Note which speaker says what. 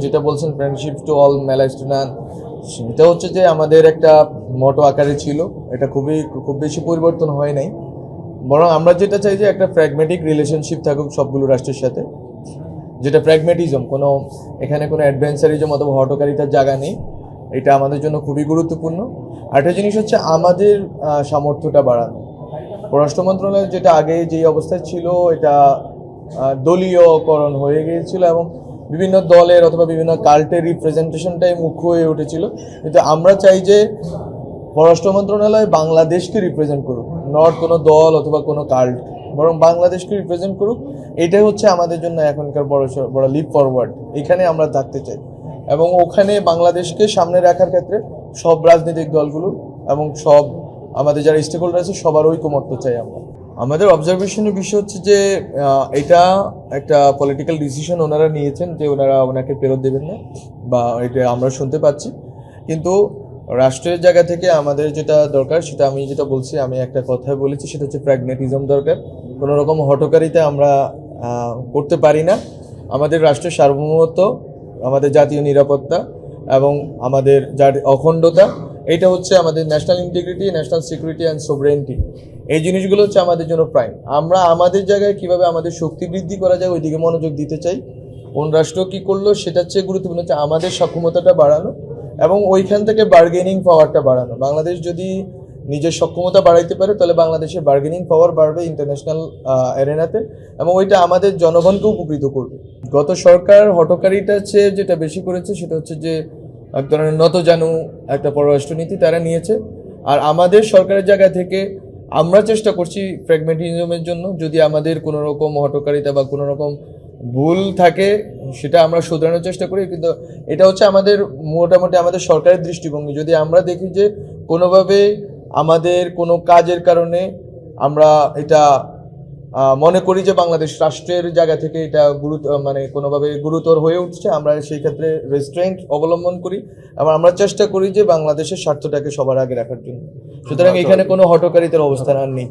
Speaker 1: যেটা বলছেন friendship to all মেলা স্টুডেন্ট, সেটা হচ্ছে যে আমাদের একটা মোটো আকারে ছিল, এটা খুব বেশি পরিবর্তন হয় নাই। বরং আমরা যেটা চাই যে একটা প্র্যাগমেটিক রিলেশনশিপ থাকুক সবগুলো রাষ্ট্রের সাথে, যেটা প্র্যাগমেটিজম, এখানে কোনো অ্যাডভেঞ্চারিজম অথবা হটকারিতার জায়গা নেই। এটা আমাদের জন্য খুবই গুরুত্বপূর্ণ। আরেকটা জিনিস হচ্ছে আমাদের সামর্থ্যটা বাড়ানো। পররাষ্ট্র মন্ত্রণালয় যেটা আগে যেই অবস্থায় ছিল, এটা দলীয়করণ হয়ে গিয়েছিল এবং বিভিন্ন দলের অথবা বিভিন্ন কাল্টের রিপ্রেজেন্টেশনটাই মুখ্য হয়ে উঠেছিল। কিন্তু আমরা চাই যে পররাষ্ট্র মন্ত্রণালয় বাংলাদেশকে রিপ্রেজেন্ট করুক, নট কোনো দল অথবা কোনো কাল্ট, বরং বাংলাদেশকে রিপ্রেজেন্ট করুক। এটাই হচ্ছে আমাদের জন্য এখনকার বড় লিপ ফরওয়ার্ড। এখানে আমরা থাকতে চাই এবং ওখানে বাংলাদেশকে সামনে রাখার ক্ষেত্রে সব রাজনৈতিক দলগুলো এবং সব আমাদের যারা স্টেক হোল্ডার আছে সবার ঐকমত্য চাই আমরা। আমাদের অবজারভেশনের বিষয় হচ্ছে যে এটা একটা পলিটিক্যাল ডিসিশন ওনারা নিয়েছেন যে ওনাকে ফেরত দেবেন না, বা এটা আমরা শুনতে পাচ্ছি। কিন্তু রাষ্ট্রের জায়গা থেকে আমাদের যেটা দরকার, সেটা আমি যেটা বলছি, আমি একটা কথা বলেছি, সেটা হচ্ছে প্র্যাগমেটিজম দরকার। কোনো রকম হঠকারিতা আমরা করতে পারি না। আমাদের রাষ্ট্রের সার্বভৌমত্ব, আমাদের জাতীয় নিরাপত্তা এবং আমাদের যার অখণ্ডতা, এটা হচ্ছে আমাদের national integrity, national security and sovereignty. এই জিনিসগুলো হচ্ছে আমাদের জন্য প্রাইম। আমরা আমাদের জায়গায় কিভাবে আমাদের শক্তি বৃদ্ধি করা যায় ওইদিকে মনোযোগ দিতে চাই। কোন রাষ্ট্র কী করলো সেটার চেয়ে গুরুত্বপূর্ণ হচ্ছে আমাদের সক্ষমতাটা বাড়ানো এবং ওইখান থেকে বার্গেনিং পাওয়ারটা বাড়ানো। বাংলাদেশ যদি নিজের সক্ষমতা বাড়াইতে পারে তাহলে বাংলাদেশের বার্গেনিং পাওয়ার বাড়বে ইন্টারন্যাশনাল অ্যারেনাতে, এবং ওইটা আমাদের জনগণকে উপকৃত করবে। গত সরকার হটকারিতার চেয়ে যেটা বেশি করেছে সেটা হচ্ছে যে এক ধরনের নতজানু একটা পররাষ্ট্রনীতি তারা নিয়েছে। আর আমাদের সরকারের জায়গা থেকে আমরা চেষ্টা করছি প্র্যাগমেটিজমের জন্য। যদি আমাদের কোনো রকম হটকারিতা বা কোনো রকম ভুল থাকে সেটা আমরা শুধরানোর চেষ্টা করি, কিন্তু এটা হচ্ছে আমাদের মোটামুটি আমাদের সরকারের দৃষ্টিভঙ্গি। যদি আমরা দেখি যে কোনোভাবে আমাদের কোনো কাজের কারণে আমরা এটা মনে করি যে বাংলাদেশ রাষ্ট্রের জায়গা থেকে এটা কোনোভাবে গুরুতর হয়ে উঠছে, আমরা সেই ক্ষেত্রে রেস্ট্রেন্ট অবলম্বন করি এবং আমরা চেষ্টা করি যে বাংলাদেশের স্বার্থটাকে সবার আগে রাখার জন্য। সুতরাং এখানে কোনো হটকারিতার অবস্থান আর নেই।